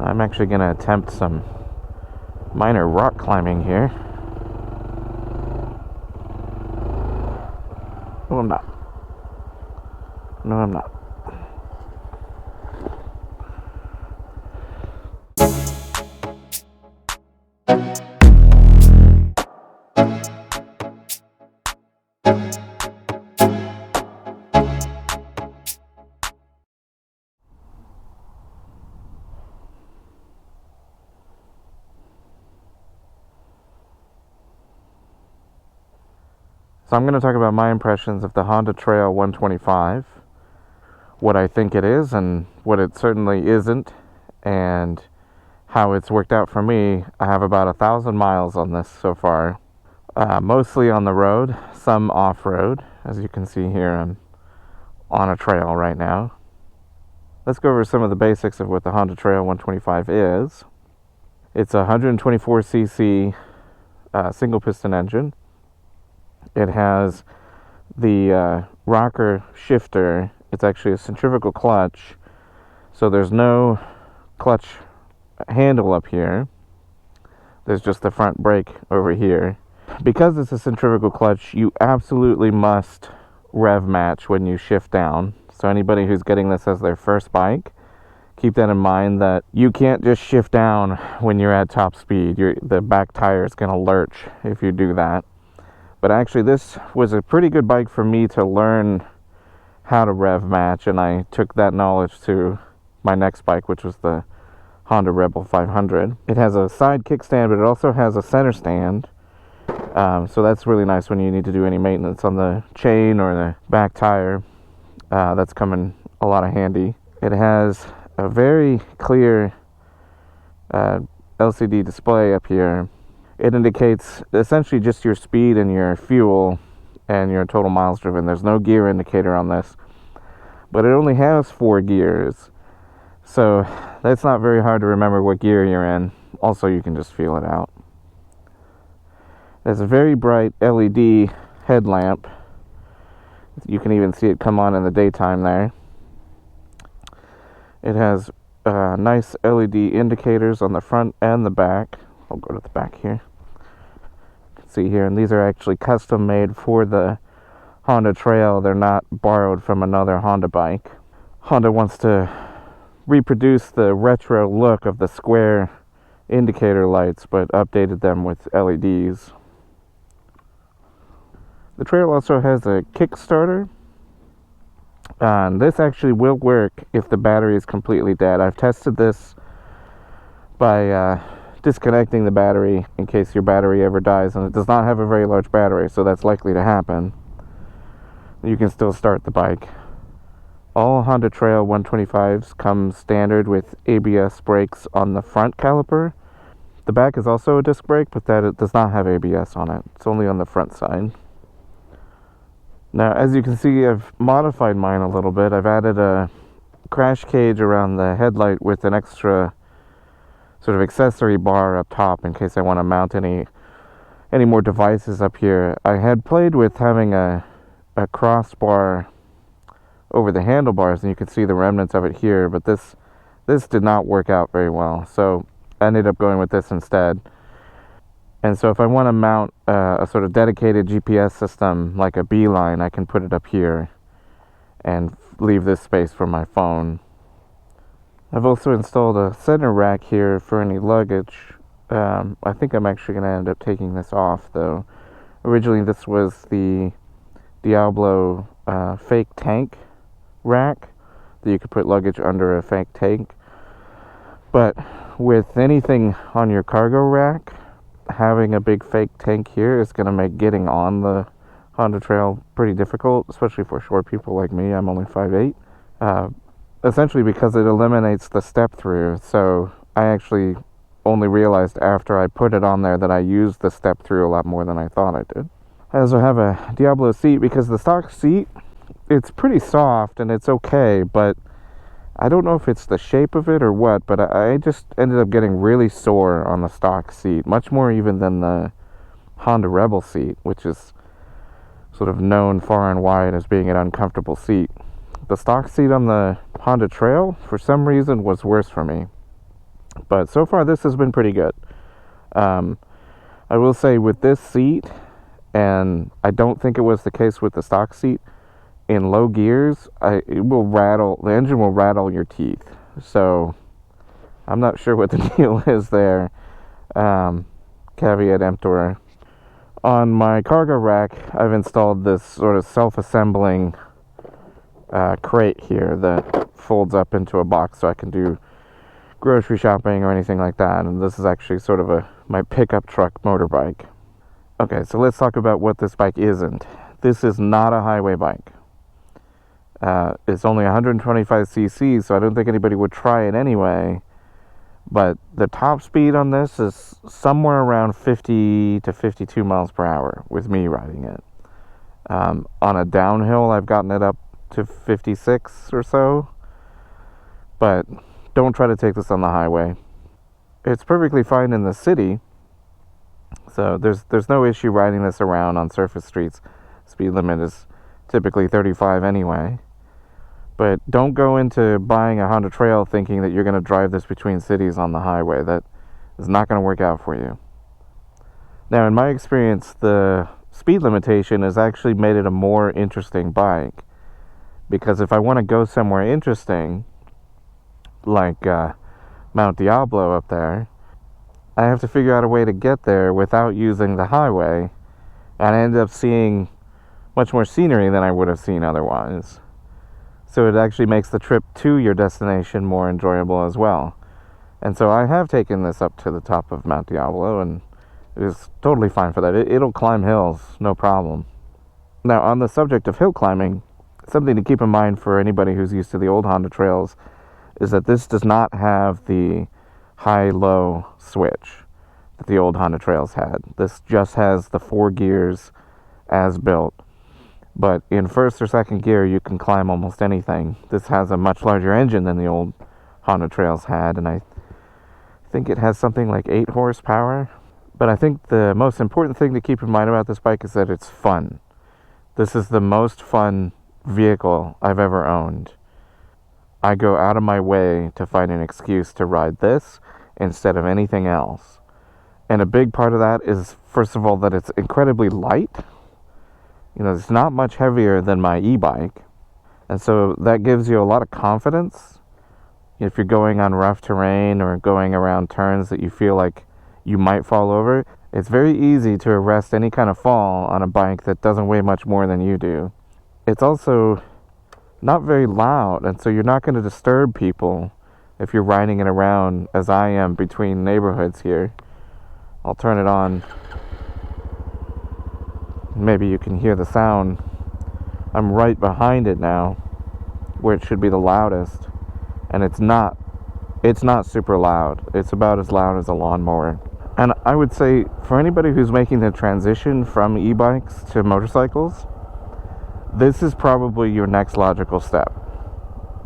I'm actually going to attempt some minor rock climbing here. No, I'm not. No, I'm not. So I'm going to talk about my impressions of the Honda Trail 125, what I think it is and what it certainly isn't, and how it's worked out for me. I have about 1,000 miles on this so far, mostly on the road, some off-road. As you can see here, I'm on a trail right now. Let's go over some of the basics of what the Honda Trail 125 is. It's a 124cc single piston engine. It has the rocker shifter. It's actually a centrifugal clutch, so there's no clutch handle up here. There's just the front brake over here. Because it's a centrifugal clutch, you absolutely must rev match when you shift down. So anybody who's getting this as their first bike, keep that in mind, that you can't just shift down when you're at top speed. The back tire is going to lurch if you do that. But actually, this was a pretty good bike for me to learn how to rev match, and I took that knowledge to my next bike, which was the Honda Rebel 500. It has a side kickstand, but it also has a center stand. So that's really nice when you need to do any maintenance on the chain or the back tire. That's coming a lot of handy. It has a very clear LCD display up here. It indicates essentially just your speed and your fuel and your total miles driven. There's no gear indicator on this, but it only has 4 gears, so that's not very hard to remember what gear you're in. Also, you can just feel it out. There's a very bright LED headlamp. You can even see it come on in the daytime there. It has nice LED indicators on the front and the back. I'll go to the back here. You can see here, and these are actually custom made for the Honda Trail. They're not borrowed from another Honda bike. Honda wants to reproduce the retro look of the square indicator lights, but updated them with LEDs. The Trail also has a Kickstarter. And this actually will work if the battery is completely dead. I've tested this by disconnecting the battery in case your battery ever dies, and it does not have a very large battery, so that's likely to happen. You can still start the bike. All Honda Trail 125s come standard with ABS brakes on the front caliper. The back is also a disc brake, but it does not have ABS on it. It's only on the front side. Now, as you can see, I've modified mine a little bit. I've added a crash cage around the headlight with an extra sort of accessory bar up top in case I want to mount any more devices up here. I had played with having a crossbar over the handlebars, and you can see the remnants of it here, but this did not work out very well, so I ended up going with this instead. And so if I want to mount a sort of dedicated GPS system like a Beeline, I can put it up here and leave this space for my phone. I've also installed a center rack here for any luggage. I think I'm actually going to end up taking this off, though. Originally this was the Diablo fake tank rack that you could put luggage under a fake tank. But with anything on your cargo rack, having a big fake tank here is going to make getting on the Honda Trail pretty difficult, especially for short people like me. I'm only 5'8". Essentially because it eliminates the step through. So I actually only realized after I put it on there that I used the step through a lot more than I thought I did. I also have a Diablo seat because the stock seat, it's pretty soft and it's okay, but I don't know if it's the shape of it or what, but I just ended up getting really sore on the stock seat, much more even than the Honda Rebel seat, which is sort of known far and wide as being an uncomfortable seat. The stock seat on the Honda Trail, for some reason, was worse for me. But so far, this has been pretty good. Um, I will say with this seat, and I don't think it was the case with the stock seat, in low gears, it will rattle. The engine will rattle your teeth. So I'm not sure what the deal is there. Caveat emptor. On my cargo rack, I've installed this sort of self-assembling crate here that folds up into a box so I can do grocery shopping or anything like that. And this is actually sort of my pickup truck motorbike. Okay, so let's talk about what this bike isn't. This is not a highway bike. It's only 125 cc, so I don't think anybody would try it anyway. But the top speed on this is somewhere around 50 to 52 miles per hour with me riding it. On a downhill, I've gotten it up to 56 or so. But don't try to take this on the highway. It's perfectly fine in the city. So there's no issue riding this around on surface streets. Speed limit is typically 35 anyway. But don't go into buying a Honda Trail thinking that you're going to drive this between cities on the highway. That is not going to work out for you. Now, in my experience, the speed limitation has actually made it a more interesting bike. Because if I want to go somewhere interesting, like Mount Diablo up there, I have to figure out a way to get there without using the highway. And I end up seeing much more scenery than I would have seen otherwise. So it actually makes the trip to your destination more enjoyable as well. And so I have taken this up to the top of Mount Diablo, and it is totally fine for that. It'll climb hills, no problem. Now, on the subject of hill climbing, something to keep in mind for anybody who's used to the old Honda Trails is that this does not have the high-low switch that the old Honda Trails had. This just has the 4 gears as built. But in first or second gear, you can climb almost anything. This has a much larger engine than the old Honda Trails had, and I think it has something like 8 horsepower. But I think the most important thing to keep in mind about this bike is that it's fun. This is the most fun vehicle I've ever owned. I go out of my way to find an excuse to ride this instead of anything else. And a big part of that is, first of all, that it's incredibly light. You know, it's not much heavier than my e-bike. And so that gives you a lot of confidence. If you're going on rough terrain or going around turns that you feel like you might fall over, it's very easy to arrest any kind of fall on a bike that doesn't weigh much more than you do. It's also not very loud, and so you're not going to disturb people if you're riding it around as I am between neighborhoods here. I'll turn it on. Maybe you can hear the sound. I'm right behind it now, where it should be the loudest, and it's not super loud. It's about as loud as a lawnmower. And I would say for anybody who's making the transition from e-bikes to motorcycles, this is probably your next logical step.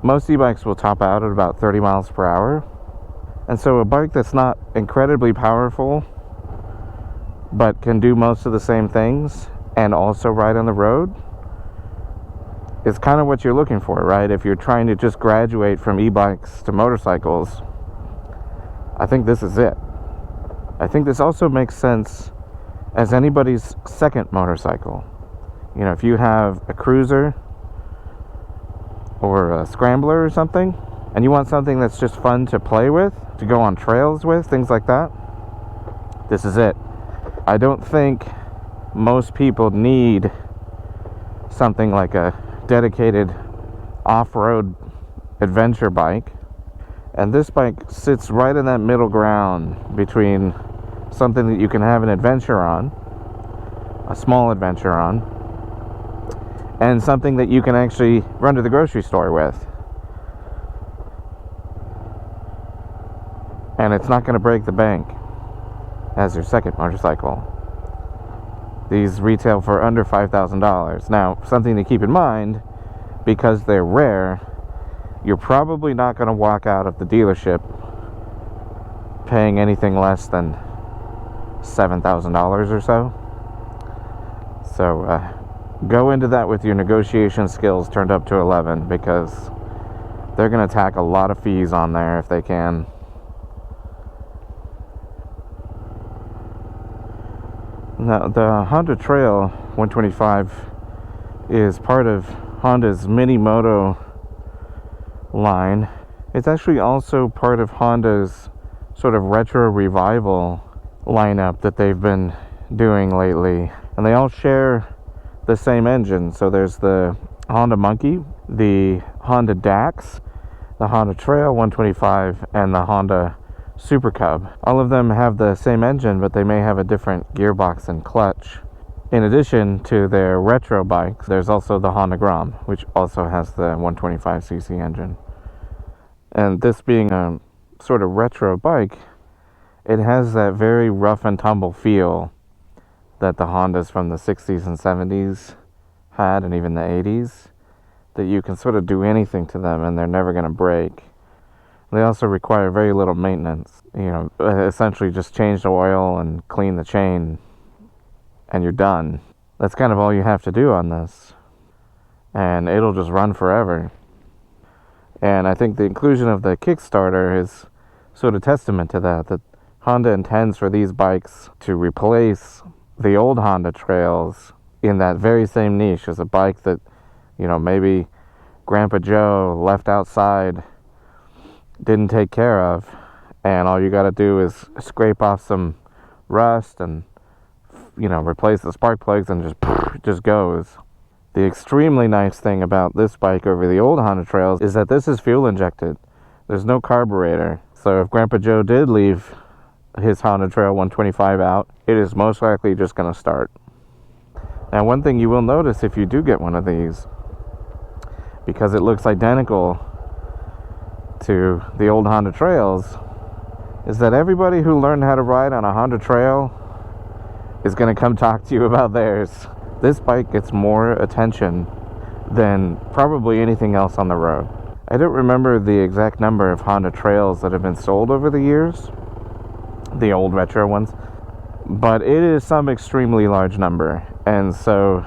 Most e-bikes will top out at about 30 miles per hour, and so a bike that's not incredibly powerful but can do most of the same things and also ride on the road is kind of what you're looking for, right? If you're trying to just graduate from e-bikes to motorcycles, I think this is it. I think this also makes sense as anybody's second motorcycle. You know, if you have a cruiser or a scrambler or something, and you want something that's just fun to play with, to go on trails with, things like that, this is it. I don't think most people need something like a dedicated off-road adventure bike. And this bike sits right in that middle ground between something that you can have an adventure on, a small adventure on, and something that you can actually run to the grocery store with. And it's not going to break the bank as your second motorcycle. These retail for under $5,000. Now, something to keep in mind, because they're rare, you're probably not going to walk out of the dealership paying anything less than $7,000 or so. So, go into that with your negotiation skills turned up to 11, because they're going to tack a lot of fees on there if they can. Now, the Honda Trail 125 is part of Honda's Mini Moto line. It's actually also part of Honda's sort of retro revival lineup that they've been doing lately. And they all share the same engine. So there's the Honda Monkey, the Honda Dax, the Honda Trail 125, and the Honda Super Cub. All of them have the same engine, but they may have a different gearbox and clutch. In addition to their retro bikes, there's also the Honda Grom, which also has the 125cc engine. And this being a sort of retro bike, it has that very rough and tumble feel that the Hondas from the 60s and 70s had, and even the 80s, that you can sort of do anything to them and they're never going to break. They also require very little maintenance. You know, essentially just change the oil and clean the chain and you're done. That's kind of all you have to do on this. And it'll just run forever. And I think the inclusion of the Kickstarter is sort of testament to that Honda intends for these bikes to replace the old Honda Trails in that very same niche as a bike that, you know, maybe Grandpa Joe left outside, didn't take care of, and all you got to do is scrape off some rust and, you know, replace the spark plugs and just goes. The extremely nice thing about this bike over the old Honda Trails is that this is fuel injected. There's no carburetor. So if Grandpa Joe did leave his Honda Trail 125 out, it is most likely just going to start. Now, one thing you will notice if you do get one of these, because it looks identical to the old Honda Trails, is that everybody who learned how to ride on a Honda Trail is going to come talk to you about theirs. This bike gets more attention than probably anything else on the road. I don't remember the exact number of Honda Trails that have been sold over the years, the old retro ones, but it is some extremely large number. And so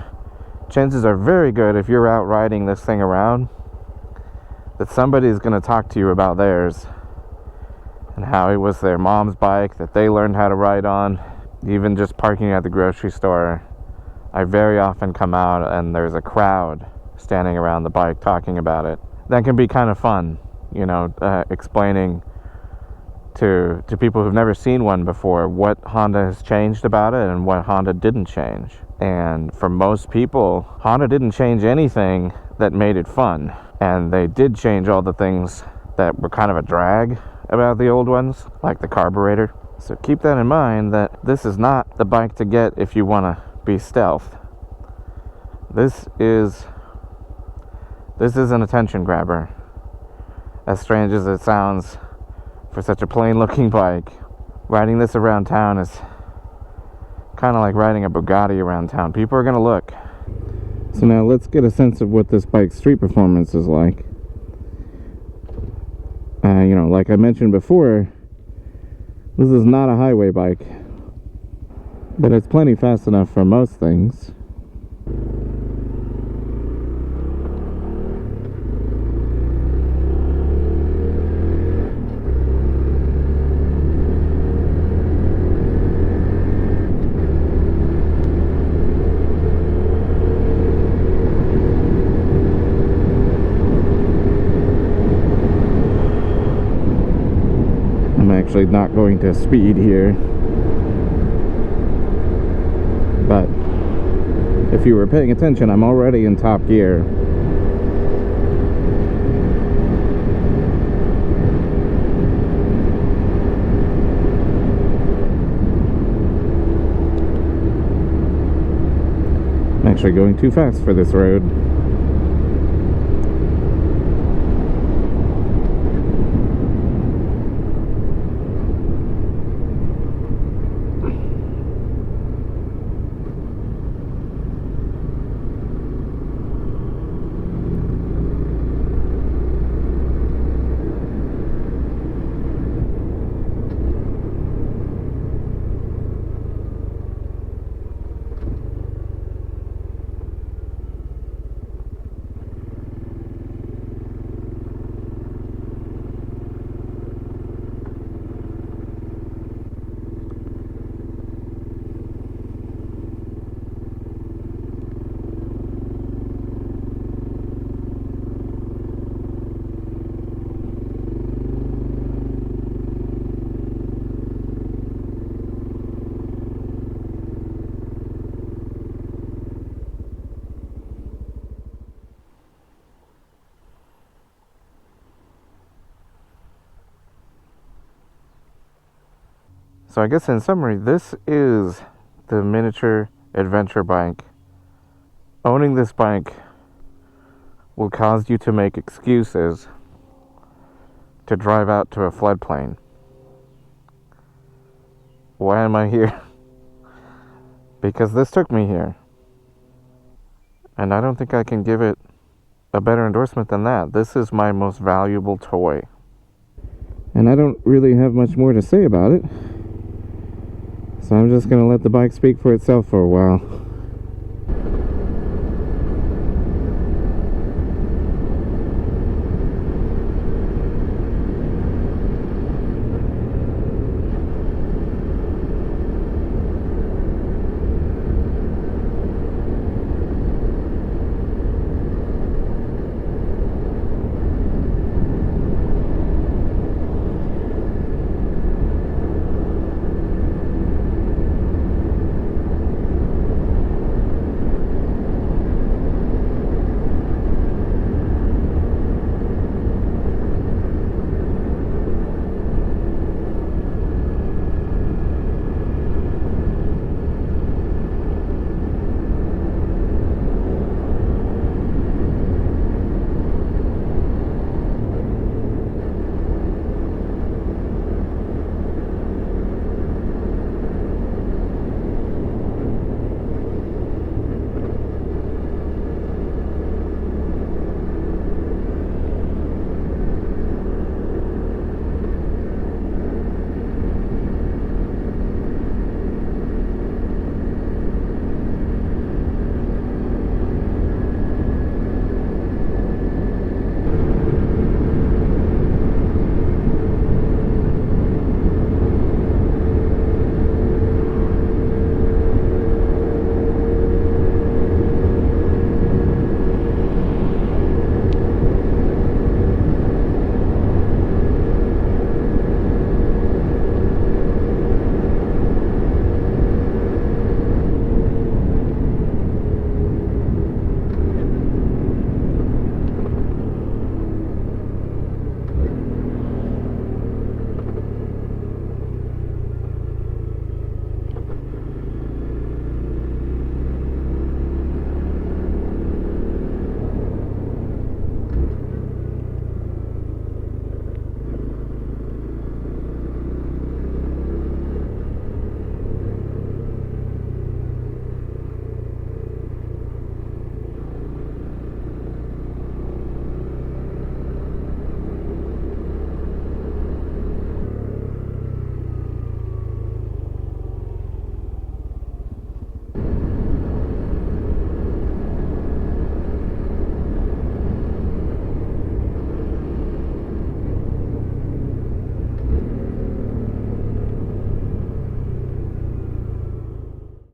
chances are very good, if you're out riding this thing around, that somebody's going to talk to you about theirs and how it was their mom's bike that they learned how to ride on. Even just parking at the grocery store, I very often come out and there's a crowd standing around the bike talking about it. That can be kind of fun, you know, explaining to people who've never seen one before what Honda has changed about it and what Honda didn't change. And for most people, Honda didn't change anything that made it fun. And they did change all the things that were kind of a drag about the old ones, like the carburetor. So keep that in mind, that this is not the bike to get if you want to be stealth. This is an attention grabber. As strange as it sounds for such a plain looking bike, riding this around town is kind of like riding a Bugatti around town. People are going to look. So now let's get a sense of what this bike's street performance is like. You know, like I mentioned before, this is not a highway bike, but it's plenty fast enough for most things. I'm actually not going to speed here, but if you were paying attention, I'm already in top gear. I'm actually going too fast for this road. So I guess in summary, this is the miniature adventure bike. Owning this bike will cause you to make excuses to drive out to a floodplain. Why am I here? Because this took me here. And I don't think I can give it a better endorsement than that. This is my most valuable toy. And I don't really have much more to say about it. So I'm just going to let the bike speak for itself for a while.